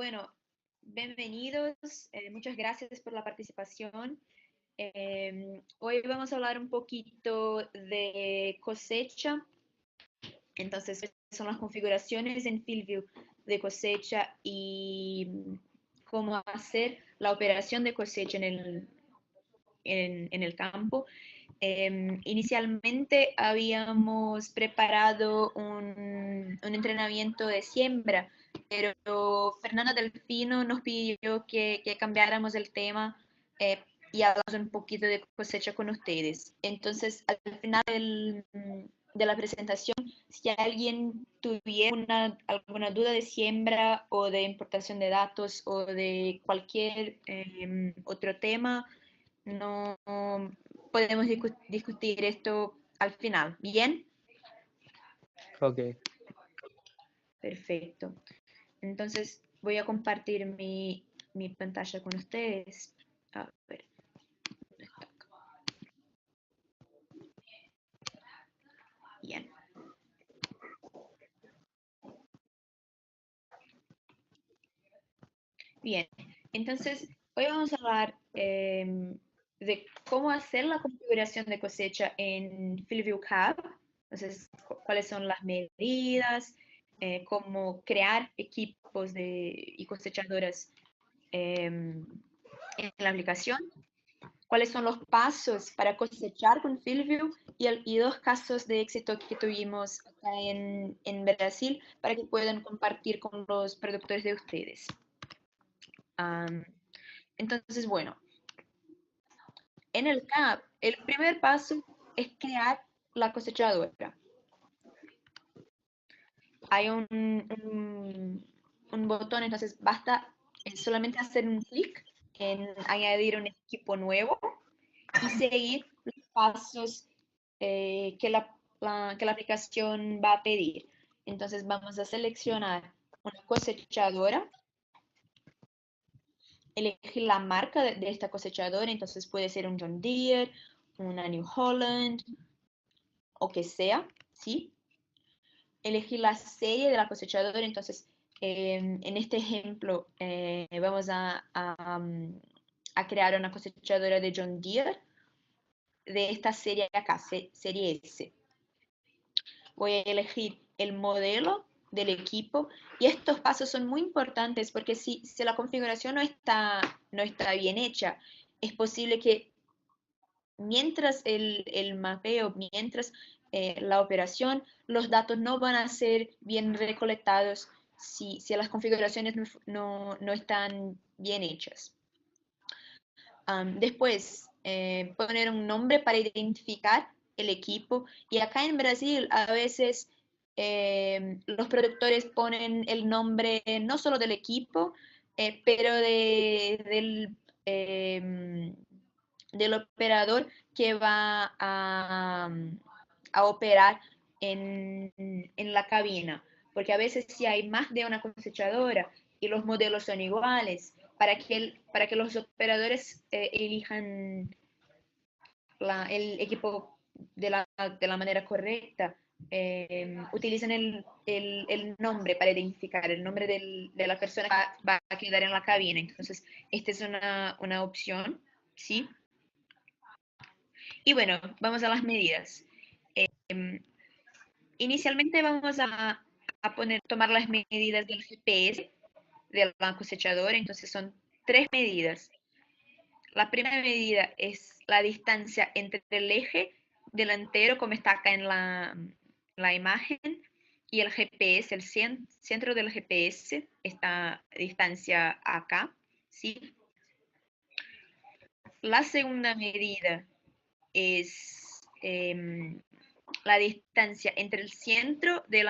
Bueno, bienvenidos, muchas gracias por la participación. Hoy vamos a hablar un poquito de cosecha. Entonces, son las configuraciones en FieldView de cosecha y cómo hacer la operación de cosecha en el campo. Inicialmente habíamos preparado un entrenamiento de siembra, pero Fernanda Delfino nos pidió que cambiáramos el tema y hablamos un poquito de cosecha con ustedes. Entonces, al final de la presentación, si alguien tuviera alguna duda de siembra o de importación de datos o de cualquier otro tema, no podemos discutir esto al final. ¿Bien? Ok. Perfecto. Entonces voy a compartir mi pantalla con ustedes. A ver. ¿Dónde está acá? Bien. Bien. Entonces, hoy vamos a hablar de cómo hacer la configuración de cosecha en FieldView CAP. Entonces, cuáles son las medidas, cómo crear equipos y cosechadoras en la aplicación, cuáles son los pasos para cosechar con FieldView y dos casos de éxito que tuvimos acá en Brasil para que puedan compartir con los productores de ustedes. Entonces, bueno, en el CAP, el primer paso es crear la cosechadora. Hay un botón, entonces basta solamente hacer un clic en añadir un equipo nuevo y seguir los pasos que la aplicación va a pedir. Entonces vamos a seleccionar una cosechadora, elegir la marca de esta cosechadora, entonces puede ser un John Deere, una New Holland, o que sea, ¿sí? Elegir la serie de la cosechadora, entonces en este ejemplo vamos a crear una cosechadora de John Deere de esta serie acá, serie S. Voy a elegir el modelo del equipo y estos pasos son muy importantes porque si la configuración no está bien hecha, es posible que mientras el mapeo, mientras la operación, los datos no van a ser bien recolectados si las configuraciones no están bien hechas. Después, poner un nombre para identificar el equipo. Y acá en Brasil a veces los productores ponen el nombre no solo del equipo, pero del operador que va a operar en la cabina. Porque a veces si hay más de una cosechadora y los modelos son iguales, para que los operadores elijan el equipo de la manera correcta, utilizan el nombre para identificar, el nombre de la persona que va a quedar en la cabina. Entonces, esta es una opción, ¿sí? Y bueno, vamos a las medidas. Inicialmente vamos a tomar las medidas del GPS del cosechador, entonces son 3 medidas. La primera medida es la distancia entre el eje delantero, como está acá en la imagen, y el GPS, el centro del GPS, esta distancia acá, ¿sí? La segunda medida es la distancia entre el centro del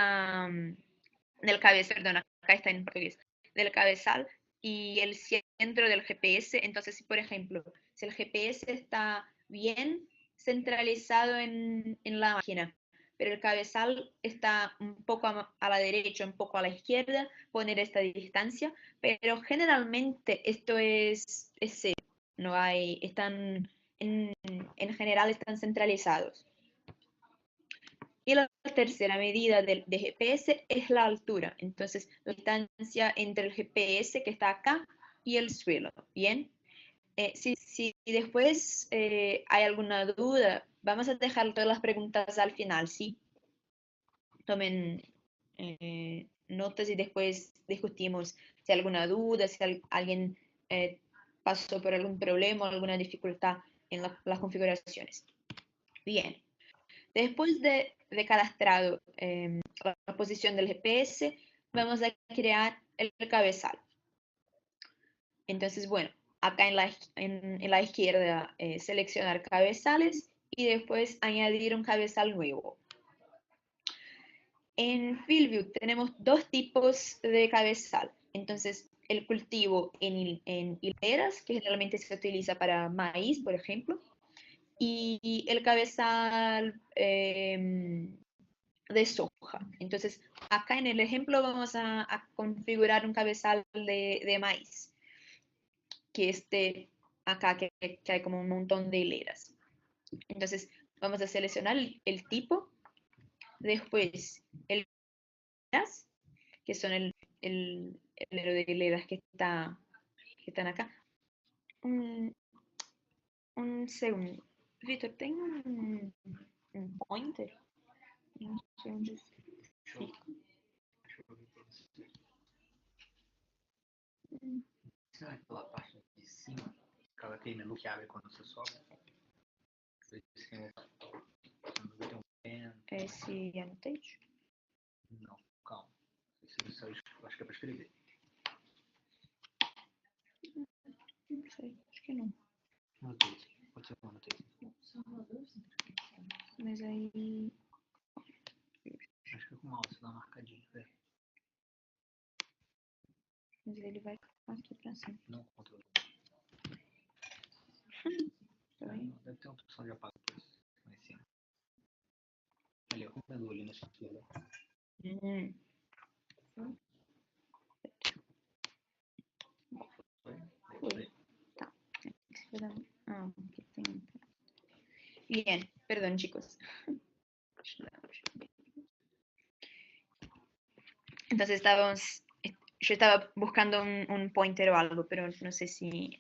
cabezal, perdón, acá está en portugués, del cabezal y el centro del GPS. Entonces, si por ejemplo, si el GPS está bien centralizado en la máquina, pero el cabezal está un poco a la derecha, un poco a la izquierda, poner esta distancia, pero generalmente esto es cero, no hay, en general están centralizados. Y la tercera medida de GPS es la altura. Entonces, la distancia entre el GPS que está acá y el suelo. Bien. Si después hay alguna duda, vamos a dejar todas las preguntas al final, ¿sí? Tomen notas y después discutimos si hay alguna duda, si alguien pasó por algún problema o alguna dificultad en las configuraciones. Bien. Después de cadastrado la posición del GPS, vamos a crear el cabezal. Entonces, bueno, acá en la izquierda seleccionar cabezales y después añadir un cabezal nuevo. En FieldView tenemos dos tipos de cabezal. Entonces, el cultivo en hileras, que generalmente se utiliza para maíz, por ejemplo, y el cabezal de soja. Entonces, acá en el ejemplo vamos a configurar un cabezal de maíz, que esté acá, que hay como un montón de hileras. Entonces, vamos a seleccionar el tipo, después el hileras, que son el hilero de hileras que están acá. Un segundo. Víctor, tengo un pointer. No sé dónde fica. Será que pela parte de cima, aquela aquele menu que abre quando você sobe? Tem um pen. Esse annotate? Não, calma. Acho que é para escrever. Não sei, acho que não. Annotate. Pode ser um annotate. Mas aí. Acho que é com o mouse, dá uma marcadinha, velho. Mas ele vai aqui pra cima. Não controle. Deve ter uma opção de apago depois, lá em cima. Ali, ó, com o menu ali na esquerda. Foi. Tá. Ah, aqui tem. Bien, perdón chicos. Entonces yo estaba buscando un pointer o algo, pero no sé si...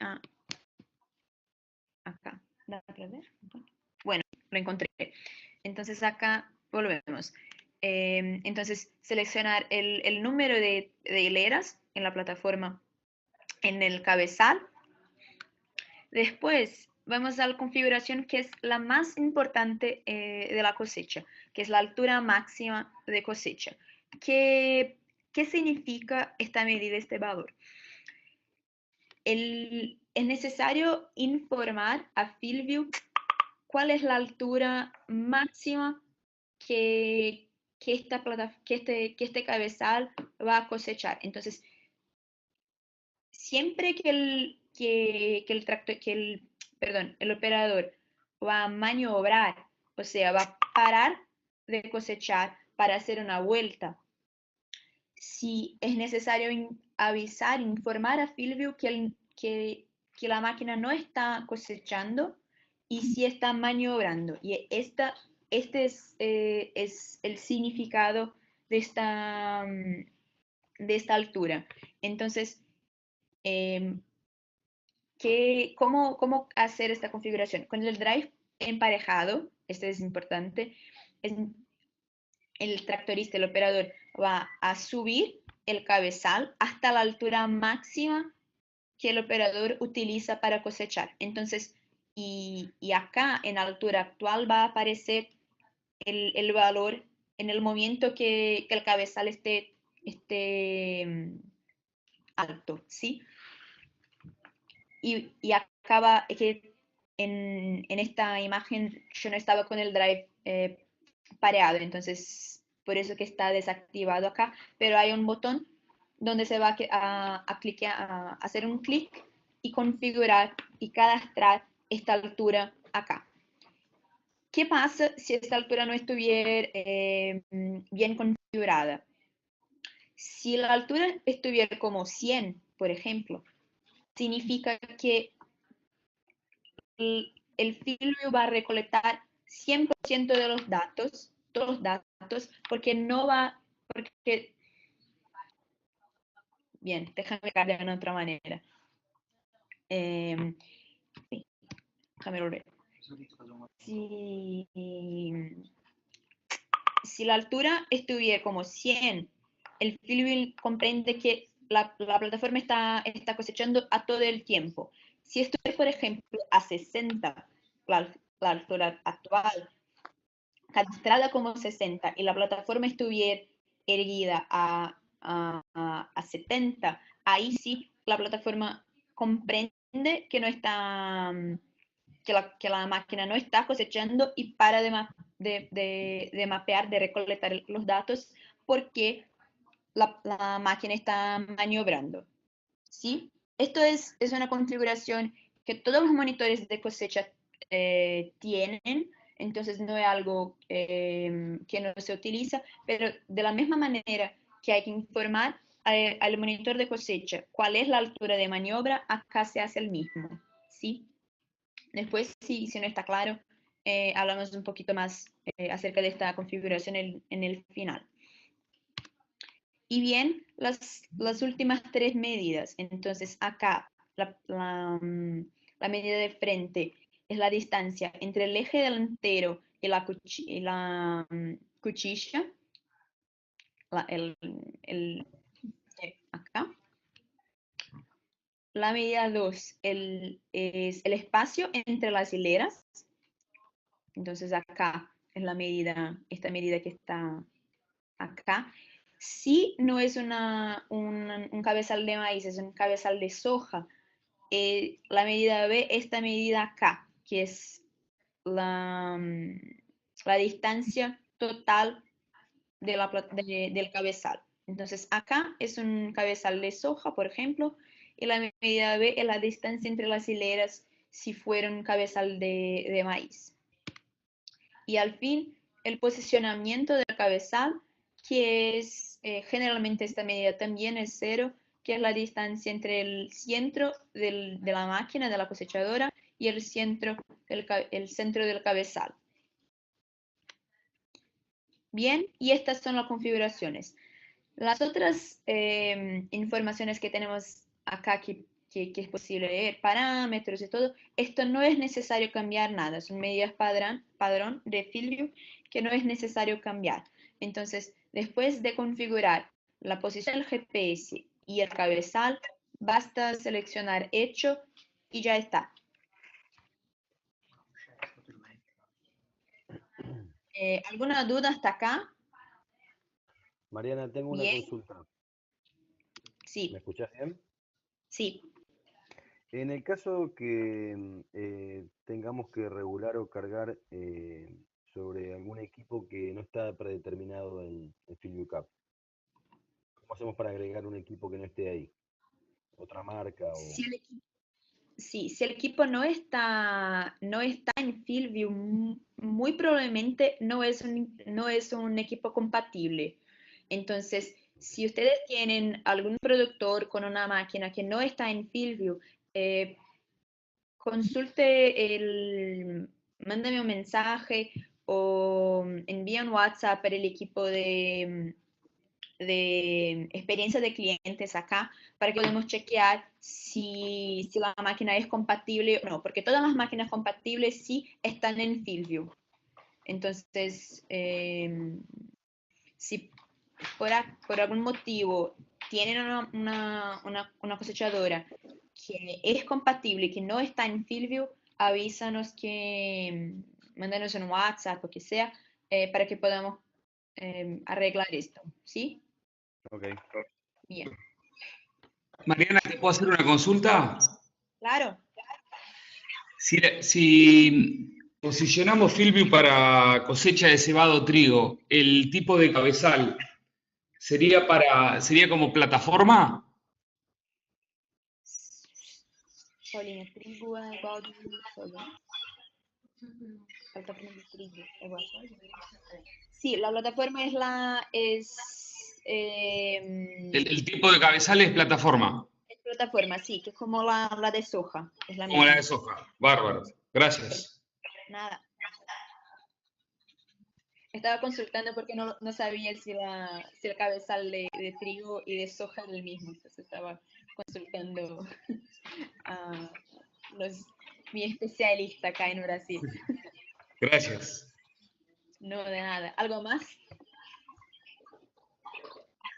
acá, ¿da para ver? Bueno, lo encontré. Entonces acá volvemos. Entonces seleccionar el número de hileras en la plataforma en el cabezal. Después vamos a la configuración que es la más importante de la cosecha, que es la altura máxima de cosecha. ¿Qué significa esta medida, este valor? Es necesario informar a FieldView cuál es la altura máxima que este cabezal va a cosechar. Entonces, siempre que el operador va a maniobrar, o sea, va a parar de cosechar para hacer una vuelta, si es necesario avisar, informar a FieldView que la máquina no está cosechando y sí está maniobrando. Y este es el significado de esta altura. Entonces, ¿cómo hacer esta configuración? Con el drive emparejado, este es importante, el tractorista, el operador, va a subir el cabezal hasta la altura máxima que el operador utiliza para cosechar. Entonces, y acá en la altura actual va a aparecer el valor en el momento que el cabezal esté alto, ¿sí? Y acaba que en esta imagen yo no estaba con el drive pareado, entonces por eso que está desactivado acá, pero hay un botón donde se va a hacer un clic y configurar y cadastrar esta altura acá. ¿Qué pasa si esta altura no estuviera bien configurada? Si la altura estuviera como 100, por ejemplo, significa que el FieldView va a recolectar 100% de los datos todos los datos, porque no va, porque, bien, déjame cambiar de otra manera. Sí, déjame volver. Si la altura estuviera como 100, el FieldView comprende que la plataforma está cosechando a todo el tiempo. Si estuviera, por ejemplo, a 60, la altura actual, cadastrada como 60, y la plataforma estuviera erguida a 70, ahí sí la plataforma comprende que no está, que la máquina no está cosechando y para de mapear, de recolectar los datos, porque la máquina está maniobrando. ¿Sí? Esto es una configuración que todos los monitores de cosecha tienen, entonces no es algo que no se utiliza, pero de la misma manera que hay que informar al monitor de cosecha cuál es la altura de maniobra, acá se hace el mismo. ¿Sí? Después, si no está claro, hablamos un poquito más acerca de esta configuración en el final. Y bien, las últimas tres medidas. Entonces, acá la medida de frente es la distancia entre el eje delantero y la cuchilla. Acá. La medida 2 es el espacio entre las hileras. Entonces, acá es esta medida que está acá. Si no es un cabezal de maíz, es un cabezal de soja, la medida B, esta medida acá, que es la distancia total del cabezal. Entonces acá es un cabezal de soja, por ejemplo, y la medida B es la distancia entre las hileras si fuera un cabezal de maíz. Y al fin, el posicionamiento del cabezal, que es generalmente esta medida también es 0, que es la distancia entre el centro de la máquina, de la cosechadora, y el centro del cabezal. Bien, y estas son las configuraciones. Las otras informaciones que tenemos acá que es posible leer, parámetros y todo, esto no es necesario cambiar nada, son medidas padrón de FieldView que no es necesario cambiar. Entonces, después de configurar la posición del GPS y el cabezal, basta seleccionar hecho y ya está. ¿Alguna duda hasta acá? Mariana, tengo una Bien, consulta. ¿Me sí, escuchás bien? sí. En el caso que tengamos que regular o cargar sobre algún equipo que no está predeterminado en FieldView Cup, ¿cómo hacemos para agregar un equipo que no esté ahí? ¿Otra marca? O... Si el equipo no está en FieldView, muy probablemente no es un equipo compatible. Entonces, si ustedes tienen algún productor con una máquina que no está en FieldView, mándame un mensaje o envía un WhatsApp para el equipo de experiencia de clientes acá para que podamos chequear si la máquina es compatible o no, porque todas las máquinas compatibles sí están en FieldView. Entonces, si por algún motivo tienen una cosechadora que es compatible y que no está en FieldView, avísanos mándanos un WhatsApp o que sea, para que podamos arreglar esto, ¿sí? Ok. Bien. Mariana, ¿te puedo hacer una consulta? Claro. Si posicionamos FieldView para cosecha de cebado trigo, ¿el tipo de cabezal sería como plataforma? Solinha, trigo é igual de soja. Plataforma de trigo é igual a soja. Sí, la plataforma El tipo de cabezal es plataforma, es plataforma, sí, que es como la de soja, es la como la de misma. soja. Bárbaro. Gracias. Nada. Estaba consultando porque no sabía si el cabezal de trigo y de soja era el mismo. Entonces estaba consultando a mi especialista acá en Brasil. Gracias. No, de nada. ¿Algo más?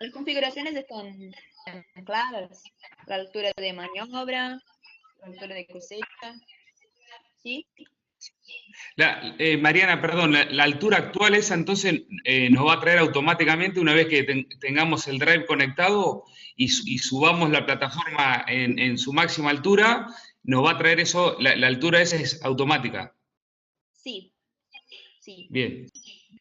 Las configuraciones están claras. La altura de maniobra, la altura de cosecha, ¿sí? Mariana, perdón, la altura actual esa entonces nos va a traer automáticamente una vez que tengamos el drive conectado y subamos la plataforma en su máxima altura, nos va a traer eso, la altura esa es automática. Sí, sí. Bien.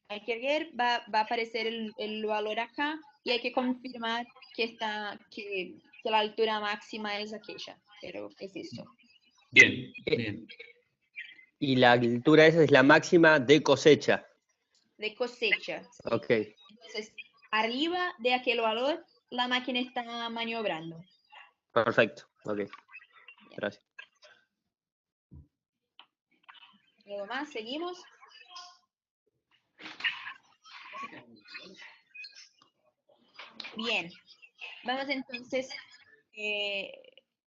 Hay que ver, va a aparecer el valor acá y hay que confirmar que la altura máxima es aquella, pero es esto. Bien, bien. Y la altura esa es la máxima de cosecha. De cosecha. ¿Sí? Ok. Entonces, arriba de aquel valor, la máquina está maniobrando. Perfecto. Ok. Gracias. ¿Algo más? ¿Seguimos? Bien. Vamos entonces,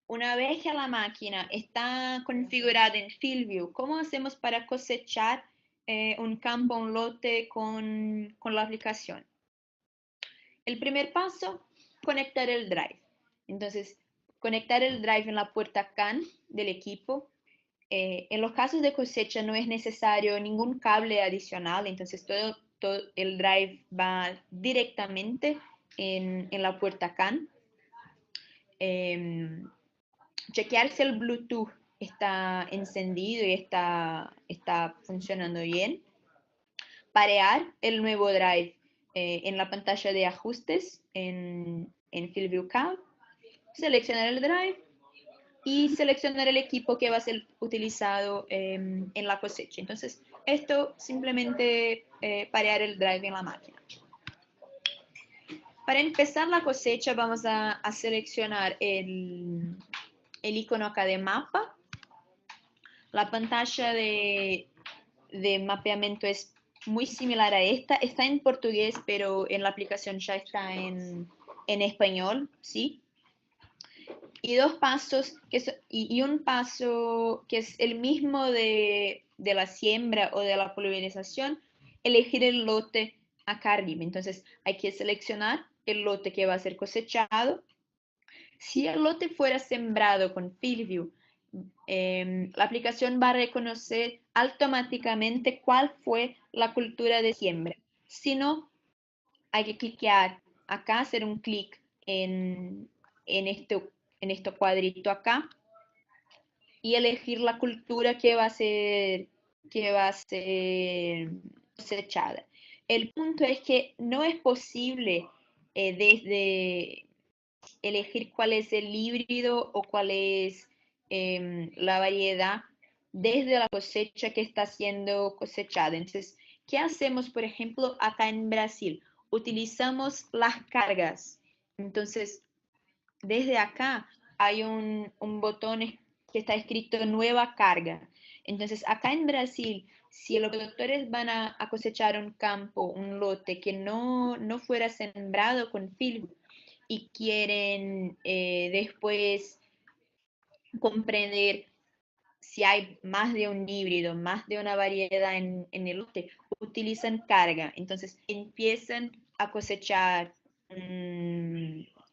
una vez que la máquina está configurada en FieldView, ¿cómo hacemos para cosechar un campo, un lote con la aplicación? El primer paso, conectar el drive. Entonces, conectar el drive en la puerta CAN del equipo. En los casos de cosecha no es necesario ningún cable adicional, entonces todo el drive va directamente en la puerta CAN. Chequear si el Bluetooth está encendido y está funcionando bien. Parear el nuevo drive en la pantalla de ajustes en FieldView Cloud. Seleccionar el drive y seleccionar el equipo que va a ser utilizado en la cosecha. Entonces, esto simplemente parear el drive en la máquina. Para empezar la cosecha vamos a seleccionar el icono acá de mapa. La pantalla de mapeamiento es muy similar a esta. Está en portugués, pero en la aplicación ya está en español, ¿sí? Y dos pasos, y un paso que es el mismo de la siembra o de la pulverización, elegir el lote acá arriba. Entonces hay que seleccionar el lote que va a ser cosechado. Si el lote fuera sembrado con FieldView, la aplicación va a reconocer automáticamente cuál fue la cultura de siembra. Si no, hay que cliquear acá, hacer un clic en este cuadrito acá y elegir la cultura que va a ser cosechada. El punto es que no es posible desde elegir cuál es el híbrido o cuál es la variedad desde la cosecha que está siendo cosechada. Entonces, ¿qué hacemos, por ejemplo, acá en Brasil? Utilizamos las cargas. Entonces, desde acá hay un botón que está escrito nueva carga. Entonces, acá en Brasil, si los productores van a cosechar un campo, un lote que no fuera sembrado con FieldView y quieren después comprender si hay más de un híbrido, más de una variedad en el lote, utilizan carga. Entonces empiezan a cosechar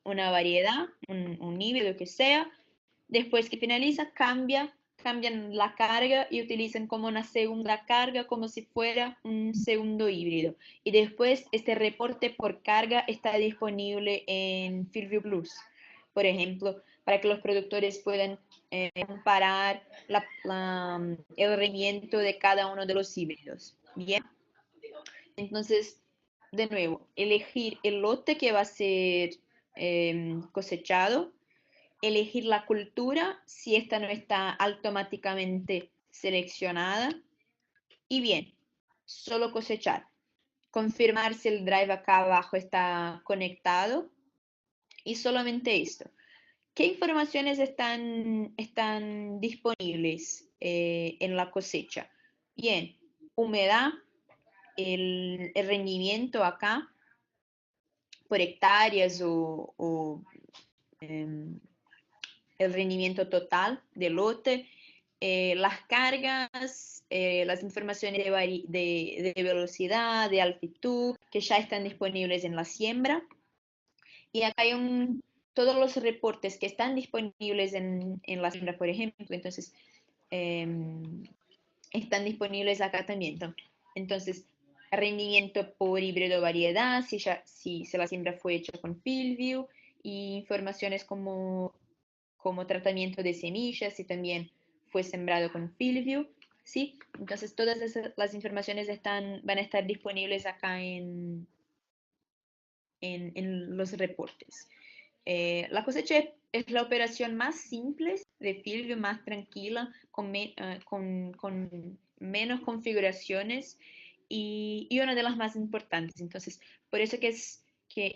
una variedad, un híbrido que sea. Después que finaliza, cambian la carga y utilizan como una segunda carga, como si fuera un segundo híbrido. Y después este reporte por carga está disponible en FieldView Plus, por ejemplo, para que los productores puedan comparar el rendimiento de cada uno de los híbridos. Bien, entonces, de nuevo, elegir el lote que va a ser cosechado, elegir la cultura si esta no está automáticamente seleccionada y bien, solo cosechar, confirmar si el drive acá abajo está conectado y solamente esto. ¿Qué informaciones están disponibles en la cosecha? Bien, humedad, el rendimiento acá por hectáreas o el rendimiento total del lote, las cargas, las informaciones de velocidad, de altitud, que ya están disponibles en la siembra. Y acá hay todos los reportes que están disponibles en la siembra, por ejemplo, entonces están disponibles acá también. Entonces, rendimiento por híbrido variedad, si la siembra fue hecha con FieldView, y informaciones como tratamiento de semillas, si también fue sembrado con FieldView, ¿sí? Entonces, todas las informaciones van a estar disponibles acá en los reportes. La cosecha es la operación más simple de FieldView, más tranquila, con menos configuraciones y una de las más importantes. Entonces, por eso que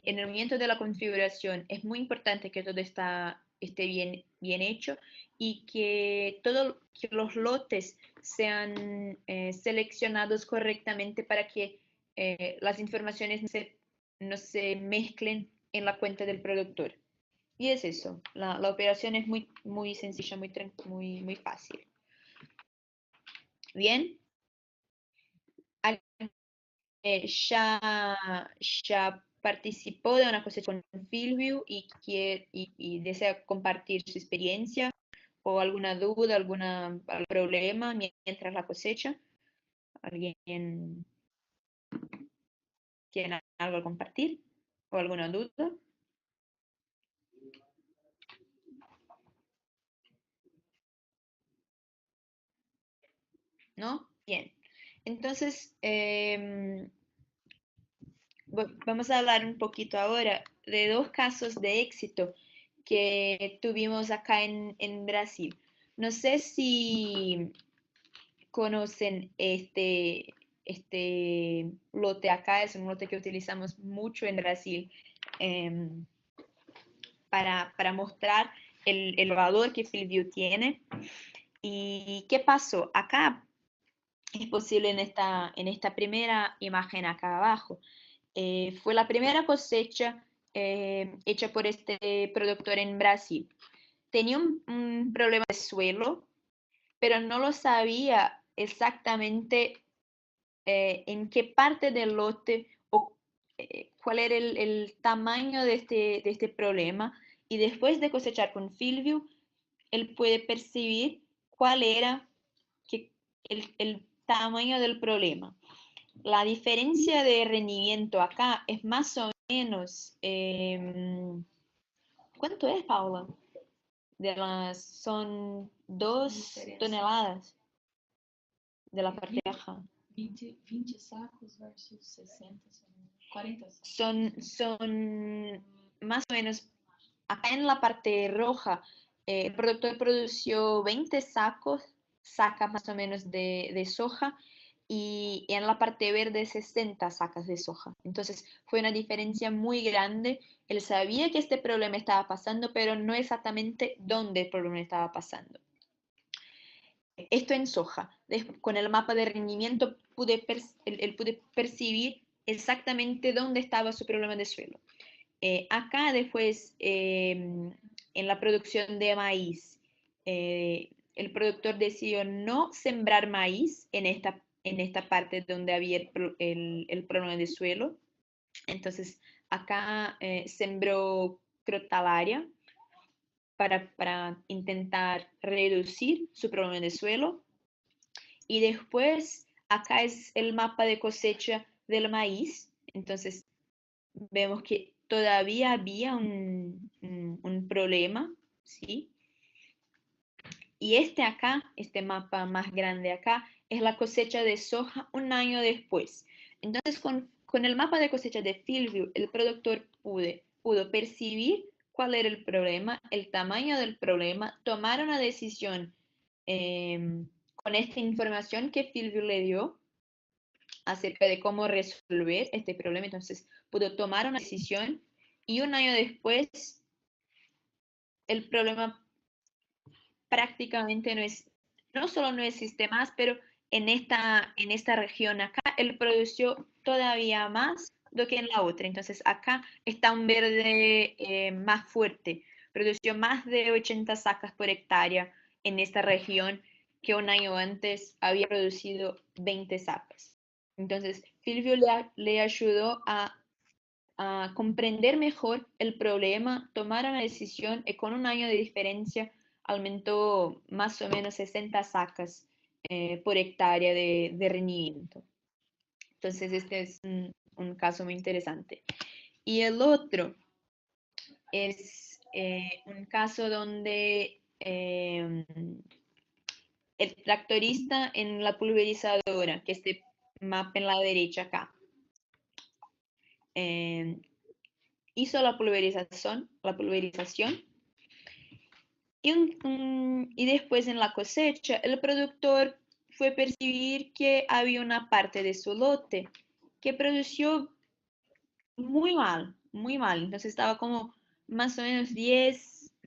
en el momento de la configuración es muy importante que todo esté bien hecho y que los lotes sean seleccionados correctamente para que las informaciones no se mezclen en la cuenta del productor. Y es eso, la operación es muy, muy sencilla, muy fácil. Bien. Ya participó de una cosecha con FieldView y desea compartir su experiencia o alguna duda, algún problema mientras la cosecha. ¿Alguien tiene algo a compartir o alguna duda? ¿No? Bien. Entonces, vamos a hablar un poquito ahora de 2 casos de éxito que tuvimos acá en Brasil. No sé si conocen este lote acá, es un lote que utilizamos mucho en Brasil para mostrar el valor que FieldView tiene. ¿Y qué pasó? Acá es posible en esta primera imagen acá abajo. Fue la primera cosecha hecha por este productor en Brasil. Tenía un problema de suelo, pero no lo sabía exactamente en qué parte del lote o cuál era el tamaño de este problema. Y después de cosechar con FieldView, él puede percibir cuál era el tamaño del problema. La diferencia de rendimiento acá es más o menos, ¿cuánto es, Paula? Son 2 toneladas de la parte baja. 20 sacos versus 60, 40 sacos. Son más o menos, acá en la parte roja, el productor produció 20 sacas más o menos de soja, y en la parte verde 60 sacas de soja. Entonces fue una diferencia muy grande. Él sabía que este problema estaba pasando, pero no exactamente dónde el problema estaba pasando. Esto en soja. Con el mapa de rendimiento él pude percibir exactamente dónde estaba su problema de suelo. Acá después, en la producción de maíz, el productor decidió no sembrar maíz en esta parte donde había el problema de suelo. Entonces, acá sembró crotalaria para intentar reducir su problema de suelo. Y después, acá es el mapa de cosecha del maíz. Entonces, vemos que todavía había un problema, ¿sí? Y este mapa más grande acá, es la cosecha de soja un año después. Entonces, con el mapa de cosecha de FieldView, el productor pudo percibir cuál era el problema, el tamaño del problema, tomar una decisión con esta información que FieldView le dio acerca de cómo resolver este problema. Entonces, pudo tomar una decisión y un año después, el problema prácticamente no solo no existe más, pero en esta región acá, él produció todavía más do que en la otra. Entonces acá está un verde más fuerte. Produció más de 80 sacas por hectárea en esta región que un año antes había producido 20 sacas. Entonces, Silvio le ayudó a comprender mejor el problema, tomar una decisión y con un año de diferencia aumentó más o menos 60 sacas por hectárea de rendimiento. Entonces, este es un caso muy interesante. Y el otro es un caso donde el tractorista en la pulverizadora, que este mapa en la derecha acá, hizo la pulverización y después en la cosecha el productor fue percibir que había una parte de su lote que produció muy mal, muy mal. Entonces estaba como más o menos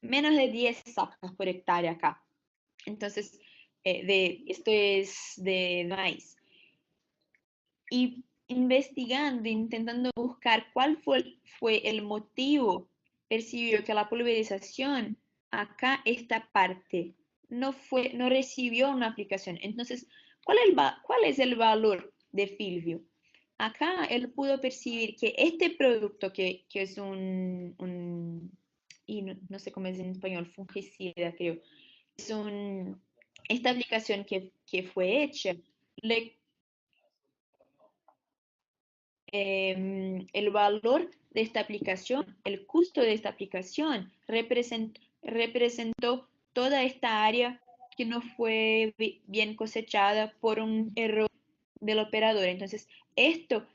menos de 10 sacas por hectárea acá. Entonces, esto es de maíz. Y investigando, intentando buscar cuál fue el motivo, percibió que la pulverización, acá esta parte, no recibió una aplicación. Entonces, ¿cuál es el valor de Filvio? Acá él pudo percibir que este producto, que es y no sé cómo es en español, fungicida, creo, es esta aplicación que fue hecha, el valor de esta aplicación, el costo de esta aplicación representó toda esta área que no fue bien cosechada por un error del operador. Entonces, esto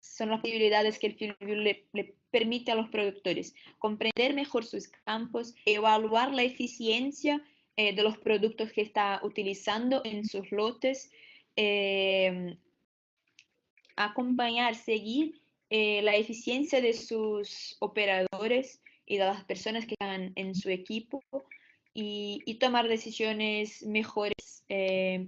son las posibilidades que el FieldView le permite a los productores comprender mejor sus campos, evaluar la eficiencia de los productos que está utilizando en sus lotes, acompañar, seguir la eficiencia de sus operadores y de las personas que están en su equipo y tomar decisiones mejores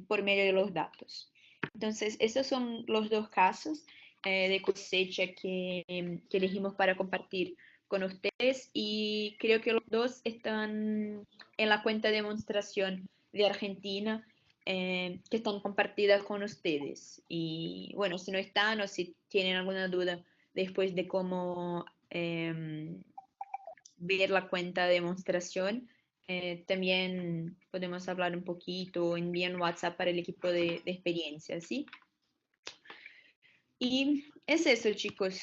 por medio de los datos. Entonces, esos son los dos casos de cosecha que elegimos para compartir con ustedes y creo que los dos están en la cuenta de demostración de Argentina que están compartidas con ustedes. Y bueno, si no están o si tienen alguna duda después de cómo ver la cuenta de demostración, también podemos hablar un poquito o envíen WhatsApp para el equipo de experiencia, ¿sí? Y es eso, chicos.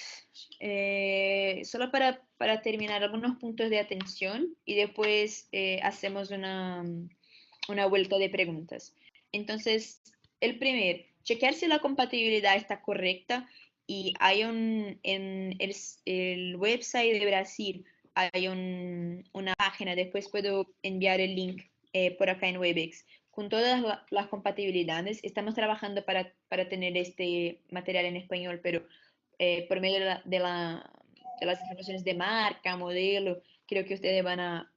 Solo para terminar, algunos puntos de atención y después hacemos una vuelta de preguntas. Entonces, el primer, chequear si la compatibilidad está correcta y hay en el website de Brasil hay una página, después puedo enviar el link por acá en Webex, con todas las compatibilidades. Estamos trabajando para tener este material en español, pero por medio de las informaciones de marca, modelo, creo que ustedes van a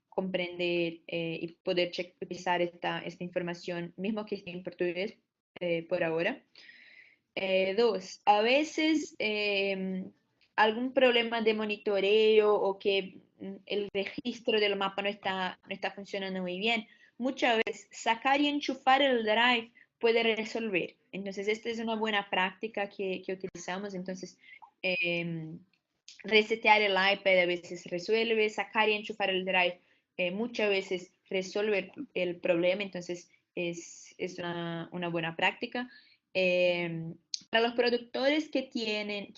comprender y poder utilizar esta información, mismo que esté en portugués por ahora. Dos, a veces algún problema de monitoreo o que el registro del mapa no está funcionando muy bien, muchas veces sacar y enchufar el drive puede resolver. Entonces, esta es una buena práctica que utilizamos. Entonces, resetear el iPad a veces resuelve, sacar y enchufar el drive muchas veces resuelve el problema. Entonces, es una buena práctica. Para los productores que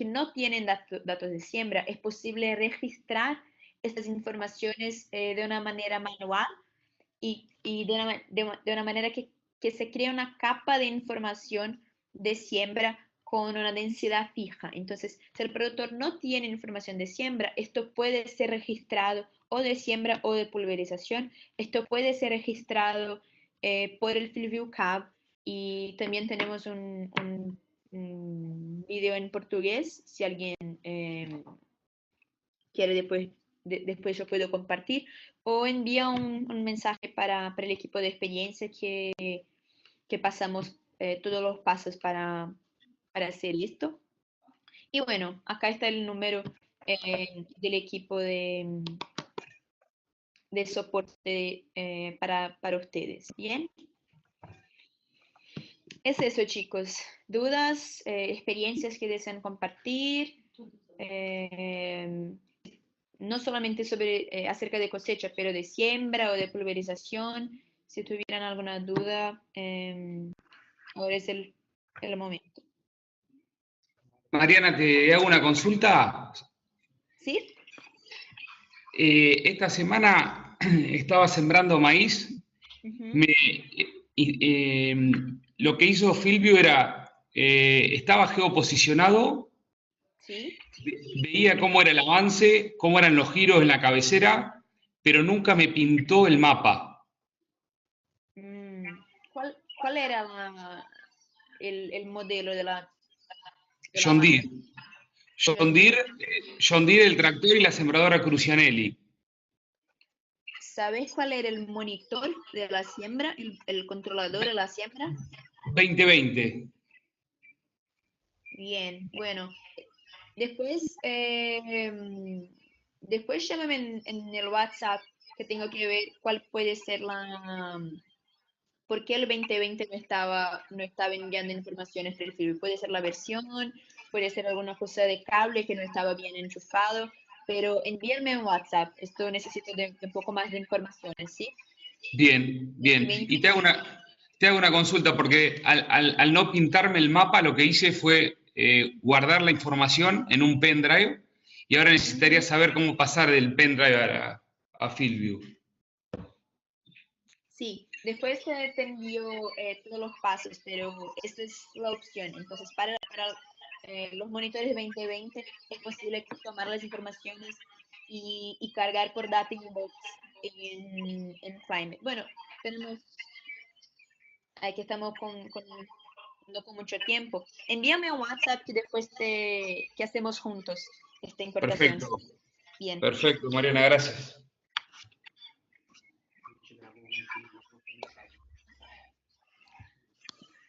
no tienen datos de siembra, es posible registrar estas informaciones de una manera manual y de una manera que se crea una capa de información de siembra con una densidad fija. Entonces, si el productor no tiene información de siembra, esto puede ser registrado o de siembra o de pulverización. Esto puede ser registrado por el FieldView Cab y también tenemos un video en portugués, si alguien quiere después yo puedo compartir, o envía un mensaje para el equipo de experiencia que que pasamos todos los pasos para hacer esto. Y bueno, acá está el número del equipo de soporte para ustedes. Bien. Es eso, chicos. ¿Dudas, experiencias que desean compartir? No solamente sobre acerca de cosecha, pero de siembra o de pulverización. Si tuvieran alguna duda, ahora es el momento. Mariana, te hago una consulta. ¿Sí? Esta semana estaba sembrando maíz. Ujú. Lo que hizo Filvio era, estaba geoposicionado, ¿Sí? veía cómo era el avance, cómo eran los giros en la cabecera, pero nunca me pintó el mapa. ¿Cuál era el modelo de la John Deere. máquina? John Deere, el tractor y la sembradora Crucianelli. ¿Sabes cuál era el monitor de la siembra, el controlador de la siembra? 2020. Bien, bueno. Después llámame en el WhatsApp que tengo que ver cuál puede ser por qué el 2020 no estaba enviando informaciones del Filvio. Puede ser la versión, puede ser alguna cosa de cable que no estaba bien enchufado, pero envíenme en WhatsApp. Esto necesito de un poco más de informaciones, ¿sí? Bien, bien. 2020. Y te hago una consulta, porque al no pintarme el mapa, lo que hice fue guardar la información en un pendrive, y ahora necesitaría saber cómo pasar del pendrive a FieldView. Sí, después te envío todos los pasos, pero esta es la opción. Entonces, para los monitores 2020 es posible tomar las informaciones y cargar por Data Inbox en Climate. Bueno, aquí estamos no con mucho tiempo. Envíame un WhatsApp que después que hacemos juntos esta importación. Perfecto, Bien. perfecto, Mariana, gracias.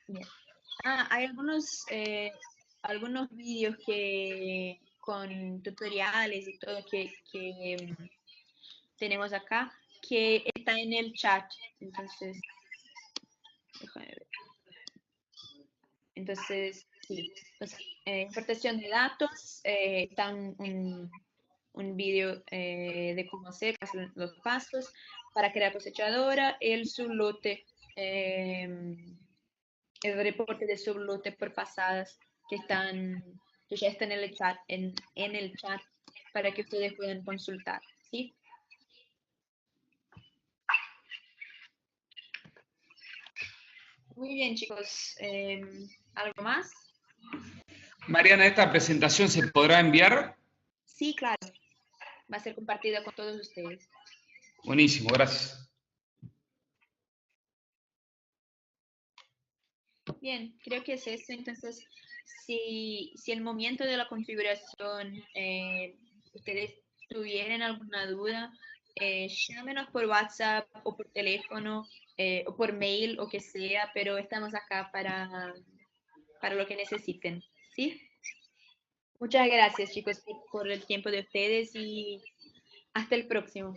Bien. Hay algunos vídeos con tutoriales y todo que tenemos acá que está en el chat. Entonces, déjame ver. Entonces, sí. Entonces, importación de datos, está un vídeo de cómo hacer los pasos para crear cosechadora, el sublote, el reporte de sublote por pasadas que ya están en el chat para que ustedes puedan consultar, ¿sí? Muy bien, chicos. ¿Algo más? Mariana, ¿esta presentación se podrá enviar? Sí, claro. Va a ser compartida con todos ustedes. Buenísimo, gracias. Bien, creo que es eso. Entonces, si el momento de la configuración ustedes tuvieran alguna duda, llámenos por WhatsApp o por teléfono o por mail o que sea, pero estamos acá para lo que necesiten, ¿sí? Muchas gracias, chicos, por el tiempo de ustedes y hasta el próximo.